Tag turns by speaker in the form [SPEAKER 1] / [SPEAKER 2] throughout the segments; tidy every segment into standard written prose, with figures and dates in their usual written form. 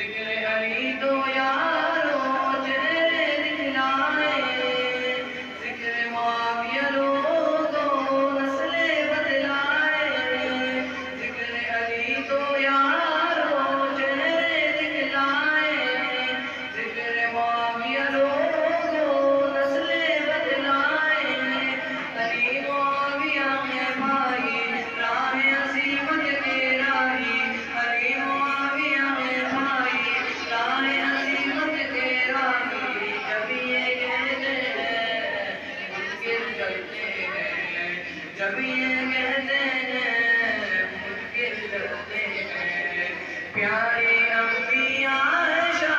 [SPEAKER 1] ذکر علی تو یارو چہرے دکھلائے، ذکر معاویہ لوگوں نسلیں بدلائے، ذکر علی تو یارو چہرے دکھلائے، ذکر معاویہ لوگوں نسلیں بدلائے، علی معاویہ ہے بھائی راہ عظیمت کے راہی، علی معاویہ ہے بھائی راہ عظیمت کے راہی، جب یہ کہتے ہیں منکر ڈرتے ہیں، جب یہ کہتے ہیں منکر ڈرتے ہیں، پیاری امی عائشہ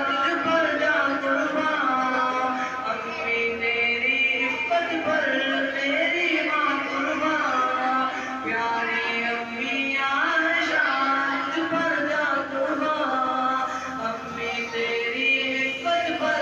[SPEAKER 1] تجھ پر جا قربان، امی تیری عفت پر تیری ماں قربان، پیاری امی عائشہ تجھ پر جا قربان، امی تیری عفت پر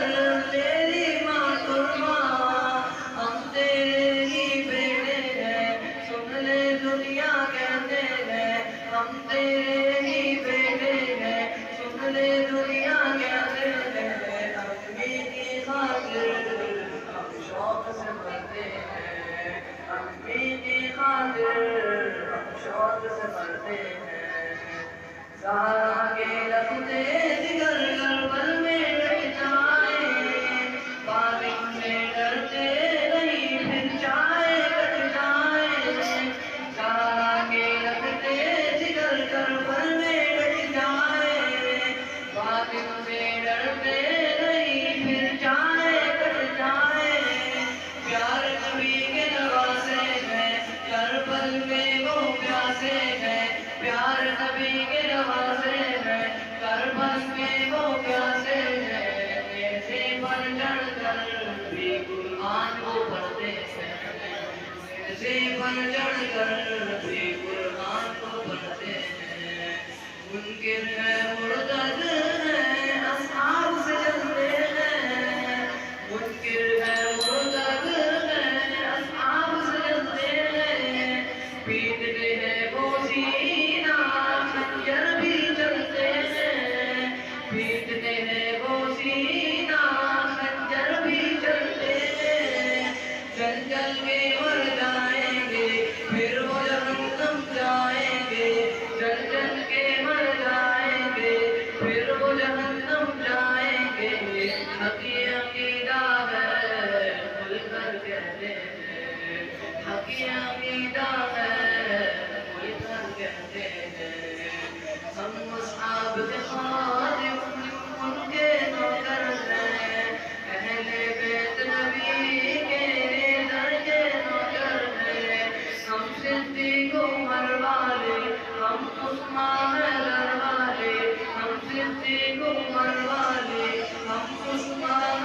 [SPEAKER 1] تیری ماں قربان، ہم تیرے ہی بیٹے ہیں سن لے دنیا کہتے ہیں، ہم تیرے ہی بیٹے ہیں سن لے دنیا کہتے ہیں، امی کی خاطر ہم شوق سے مرتے ہیں، امی کی خاطر ہم شوق سے مرتے ہیں، زہرا کے لبتے جگر کربل میں ڈٹ جائیں، باطن سے ڈرتے نہیں پھر چاہے کٹ جائیں، زہرا کے لبتے جگر کربل میں ڈٹ جائیں، باطن سے ڈرتے نہیں پھر چاہے کٹ جائیں، پیار نبی کے نواسے ہیں کربل میں وہ پیاسے ہیں، پیار نبی کے نواسے ہیں کربل میں وہ پیاسے ہیں، ایسے پر چڑھ کر بھی قرآن کو پڑھتے ہیں، ایسے پر چڑھ کر بھی قرآن کو پڑھتے ہیں، منکر ہے مرتد ہے اصحاب سے جلتے ہیں، منکر ہے مرتد ہے اصحاب سے جلتے ہیں، پیٹتے ہیں وہ سینہ خنجر بھی چلتے ہیں، پیٹتے ہیں وہ سینہ خنجر بھی چلتے ہیں، چل چل کے مر جائیں گے پھر وہ جہنم جائیں گے، چل چل کے مر جائیں گے پھر وہ جہنم جائیں گے، حق یہ عقیدہ ہے کھل کر کہتے ہیں، حق یہ عقیدہ ہے کھل کر کہتے ہیں، ہم اصحاب کے خادم ان کے نوکر ہیں، اہل بیت نبی کے در کے نوکر ہیں، ہم صدیق عمر والے ہم عثمان حیدر والے، ہم صدیق عمر والے ہم عثمان